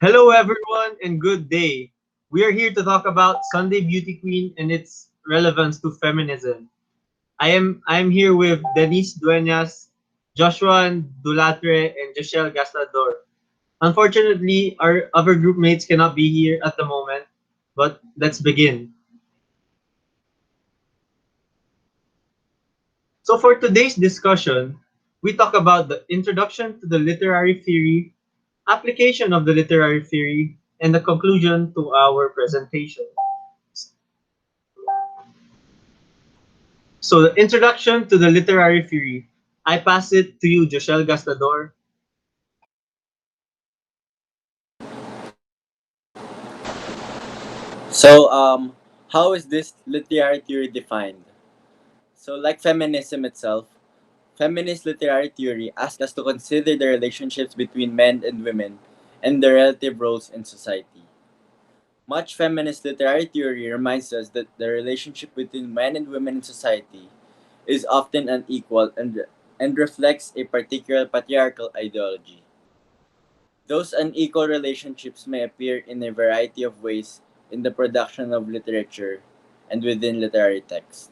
Hello, everyone, and good day. We are here to talk about Sunday Beauty Queen and its relevance to feminism. I am here with Denise Dueñas, Joshua Dulatre, and Joshel Gastador. Unfortunately, our other group mates cannot be here at the moment, but let's begin. So, for today's discussion, we talk about the introduction to the literary theory, application of the literary theory, and the conclusion to our presentation. So, the introduction to the literary theory. I pass it to you, Joshel Gastador. So, how is this literary theory defined? So, like feminism itself, feminist literary theory asks us to consider the relationships between men and women and their relative roles in society. Much feminist literary theory reminds us that the relationship between men and women in society is often unequal and reflects a particular patriarchal ideology. Those unequal relationships may appear in a variety of ways in the production of literature and within literary texts.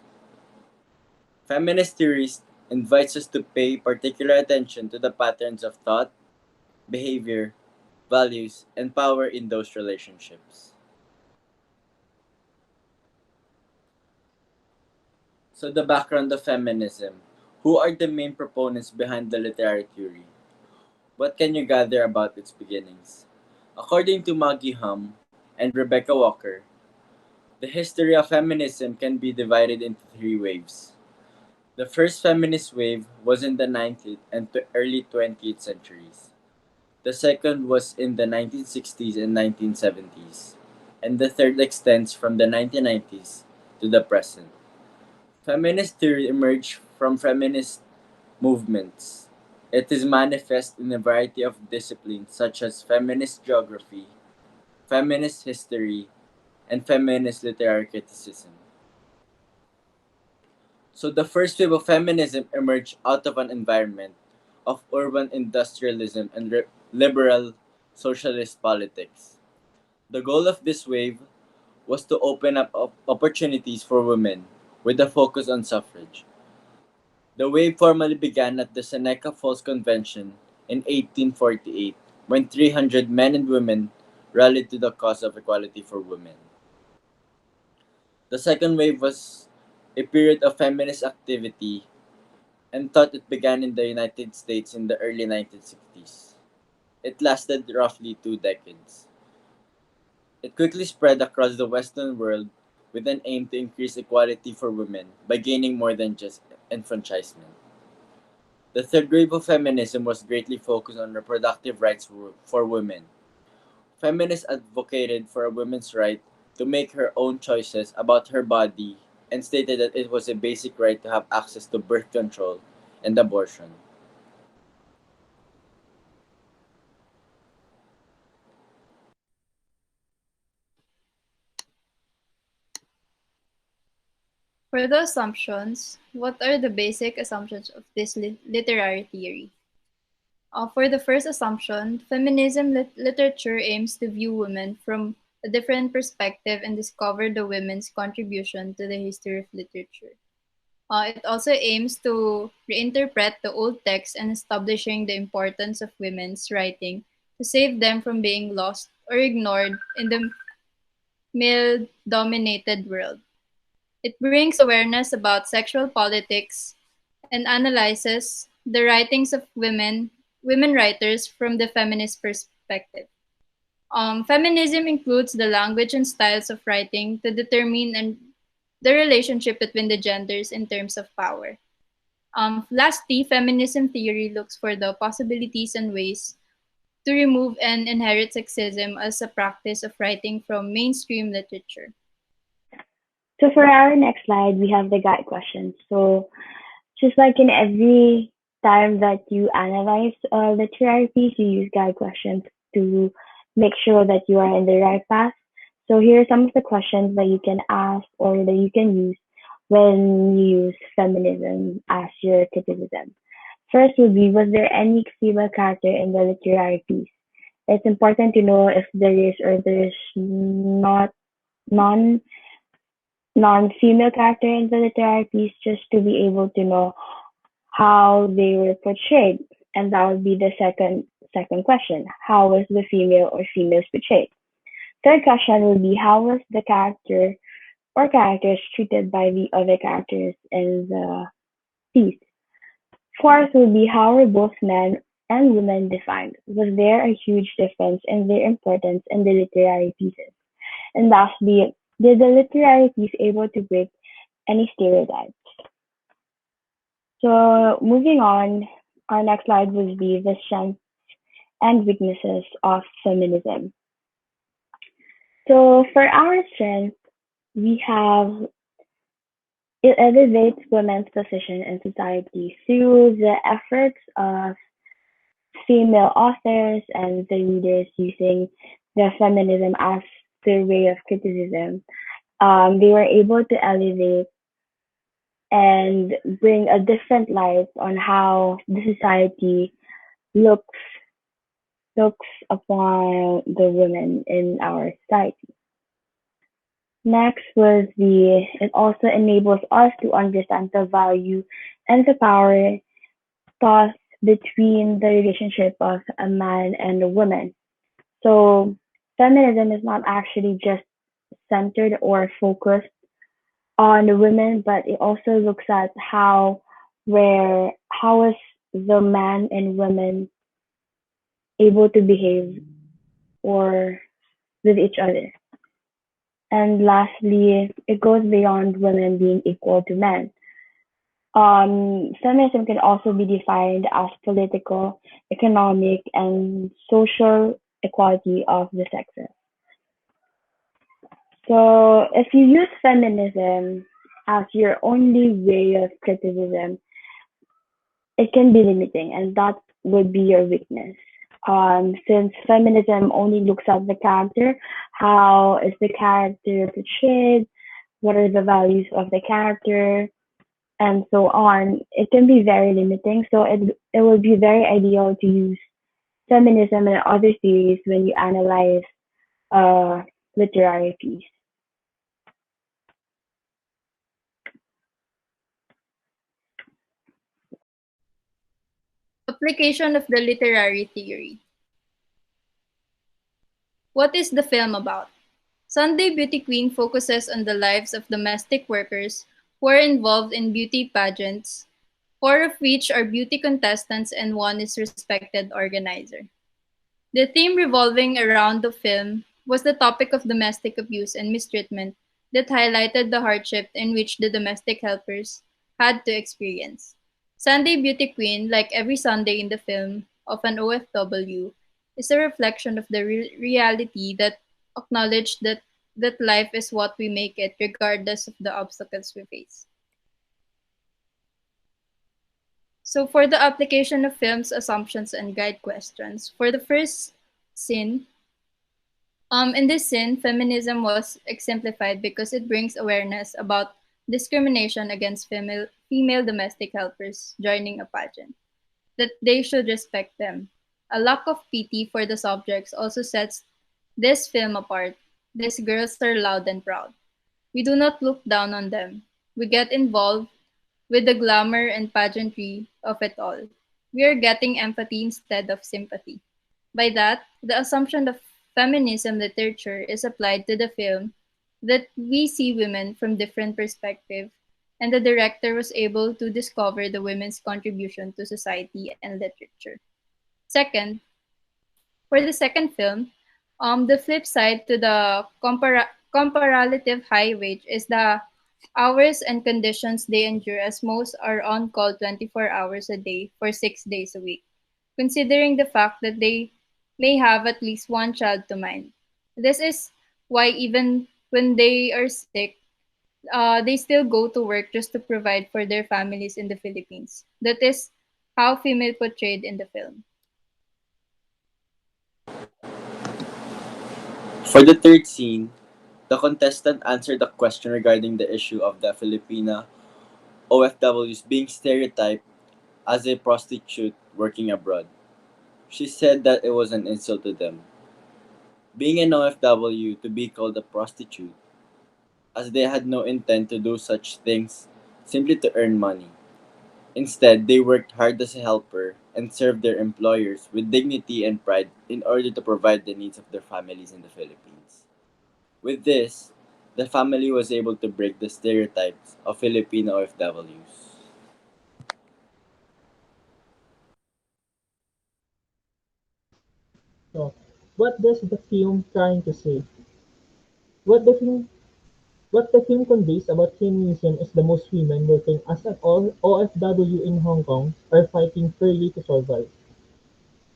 Feminist theories invites us to pay particular attention to the patterns of thought, behavior, values, and power in those relationships. So the background of feminism. Who are the main proponents behind the literary theory? What can you gather about its beginnings? According to Maggie Hum and Rebecca Walker, the history of feminism can be divided into three waves. The first feminist wave was in the 19th and early 20th centuries. The second was in the 1960s and 1970s. And the third extends from the 1990s to the present. Feminist theory emerged from feminist movements. It is manifest in a variety of disciplines such as feminist geography, feminist history, and feminist literary criticism. So the first wave of feminism emerged out of an environment of urban industrialism and liberal socialist politics. The goal of this wave was to open up opportunities for women with a focus on suffrage. The wave formally began at the Seneca Falls Convention in 1848 when 300 men and women rallied to the cause of equality for women. The second wave was a period of feminist activity and thought it began in the United States in the early 1960s. It lasted roughly 2 decades. It quickly spread across the Western world with an aim to increase equality for women by gaining more than just enfranchisement. The third wave of feminism was greatly focused on reproductive rights for women. Feminists advocated for a woman's right to make her own choices about her body and stated that it was a basic right to have access to birth control and abortion. For the assumptions, what are the basic assumptions of this literary theory? For the first assumption, feminism literature aims to view women from a different perspective and discover the women's contribution to the history of literature. It also aims to reinterpret the old text and establishing the importance of women's writing to save them from being lost or ignored in the male dominated world. It brings awareness about sexual politics and analyzes the writings of women writers from the feminist perspective. Feminism includes the language and styles of writing to determine the relationship between the genders in terms of power. Lastly, feminism theory looks for the possibilities and ways to remove and inherit sexism as a practice of writing from mainstream literature. So for our next slide, we have the guide questions. So just like in every time that you analyze a literary piece, you use guide questions to make sure that you are in the right path. So here are some of the questions that you can ask or that you can use when you use feminism as your criticism. First would be, was there any female character in the literary piece? It's important to know if there is or there is not non non-female character in the literary piece, just to be able to know how they were portrayed. And that would be the second question. How was the female or females portrayed? Third question would be, how was the character or characters treated by the other characters in the piece? Fourth would be, how were both men and women defined? Was there a huge difference in their importance in the literary pieces? And lastly, did the literary piece able to break any stereotypes? So moving on, our next slide would be the strengths and weaknesses of feminism. So for our strength, we have it elevates women's position in society through the efforts of female authors and the readers using the feminism as their way of criticism. They were able to elevate and bring a different light on how the society looks looks upon the women in our society. Next was it also enables us to understand the value and the power thus between the relationship of a man and a woman. So feminism is not actually just centered or focused on the women, but it also looks at how is the man and women able to behave or with each other. And lastly, it goes beyond women being equal to men. Feminism can also be defined as political, economic, and social equality of the sexes. So, if you use feminism as your only way of criticism, it can be limiting, and that would be your weakness. Since feminism only looks at the character, how is the character portrayed, what are the values of the character, and so on, it can be very limiting. So it would be very ideal to use feminism and other theories when you analyze a literary piece. Application of the literary theory. What is the film about? Sunday Beauty Queen focuses on the lives of domestic workers who are involved in beauty pageants, four of which are beauty contestants and one is respected organizer. The theme revolving around the film was the topic of domestic abuse and mistreatment that highlighted the hardship in which the domestic helpers had to experience. Sunday Beauty Queen, like every Sunday in the film of an OFW, is a reflection of the reality that acknowledged that life is what we make it regardless of the obstacles we face. So for the application of film's assumptions and guide questions, for the first scene, in this scene, feminism was exemplified because it brings awareness about discrimination against female domestic helpers joining a pageant, that they should respect them. A lack of pity for the subjects also sets this film apart. These girls are loud and proud. We do not look down on them. We get involved with the glamour and pageantry of it all. We are getting empathy instead of sympathy. By that, the assumption of feminism literature is applied to the film that we see women from different perspectives, and the director was able to discover the women's contribution to society and literature. Second, for the second film, the flip side to the comparative high wage is the hours and conditions they endure, as most are on call 24 hours a day for 6 days a week, considering the fact that they may have at least one child to mind. This is why even when they are sick, they still go to work just to provide for their families in the Philippines. That is how female portrayed in the film. For the third scene, the contestant answered a question regarding the issue of the Filipina OFWs being stereotyped as a prostitute working abroad. She said that it was an insult to them, being an OFW, to be called a prostitute, as they had no intent to do such things simply to earn money. Instead, they worked hard as a helper and served their employers with dignity and pride in order to provide the needs of their families in the Philippines. With this, the family was able to break the stereotypes of Filipino OFWs. So, what does the film trying to say? What the film what the film conveys about feminism is that most women working as an OFW in Hong Kong are fighting fairly to survive.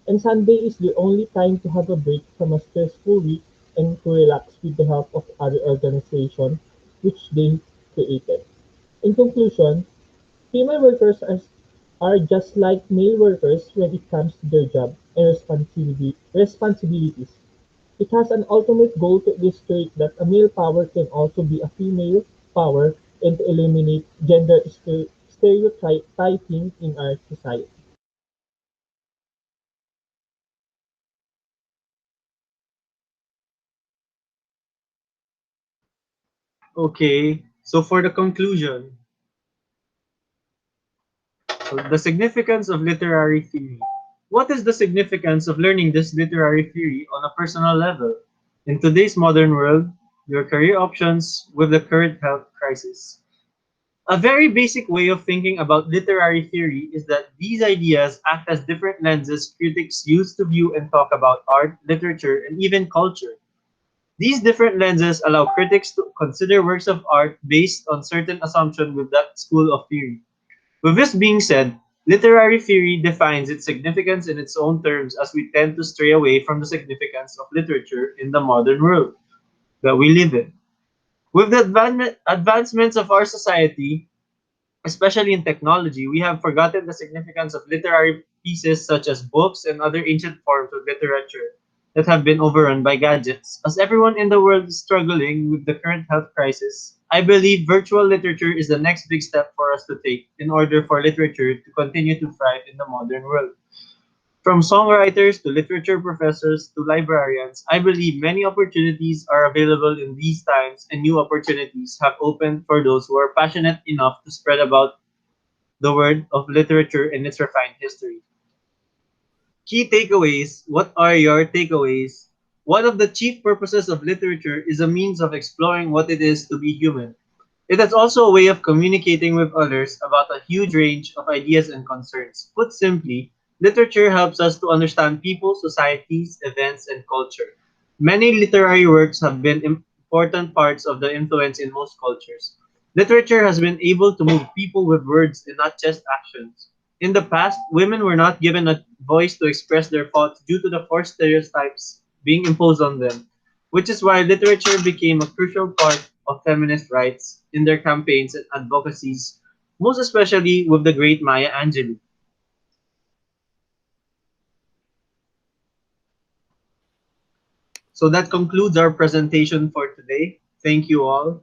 And Sunday is the only time to have a break from a stressful week and to relax with the help of other organizations which they created. In conclusion, female workers are just like male workers when it comes to their job and responsibilities. It has an ultimate goal to illustrate that a male power can also be a female power and to eliminate gender stereotyping in our society. Okay, so for the conclusion, so the significance of literary theory. What is the significance of learning this literary theory on a personal level? In today's modern world, your career options with the current health crisis. A very basic way of thinking about literary theory is that these ideas act as different lenses critics use to view and talk about art, literature, and even culture. These different lenses allow critics to consider works of art based on certain assumptions with that school of theory. With this being said, literary theory defines its significance in its own terms as we tend to stray away from the significance of literature in the modern world that we live in. With the advancements of our society, especially in technology, we have forgotten the significance of literary pieces such as books and other ancient forms of literature that have been overrun by gadgets. As everyone in the world is struggling with the current health crisis, I believe virtual literature is the next big step for us to take in order for literature to continue to thrive in the modern world. From songwriters to literature professors to librarians, I believe many opportunities are available in these times and new opportunities have opened for those who are passionate enough to spread about the word of literature and its refined history. Key takeaways. What are your takeaways? One of the chief purposes of literature is a means of exploring what it is to be human. It is also a way of communicating with others about a huge range of ideas and concerns. Put simply, literature helps us to understand people, societies, events, and culture. Many literary works have been important parts of the influence in most cultures. Literature has been able to move people with words and not just actions. In the past, women were not given a voice to express their thoughts due to the forced stereotypes being imposed on them, which is why literature became a crucial part of feminist rights in their campaigns and advocacies, most especially with the great Maya Angelou. So that concludes our presentation for today. Thank you all.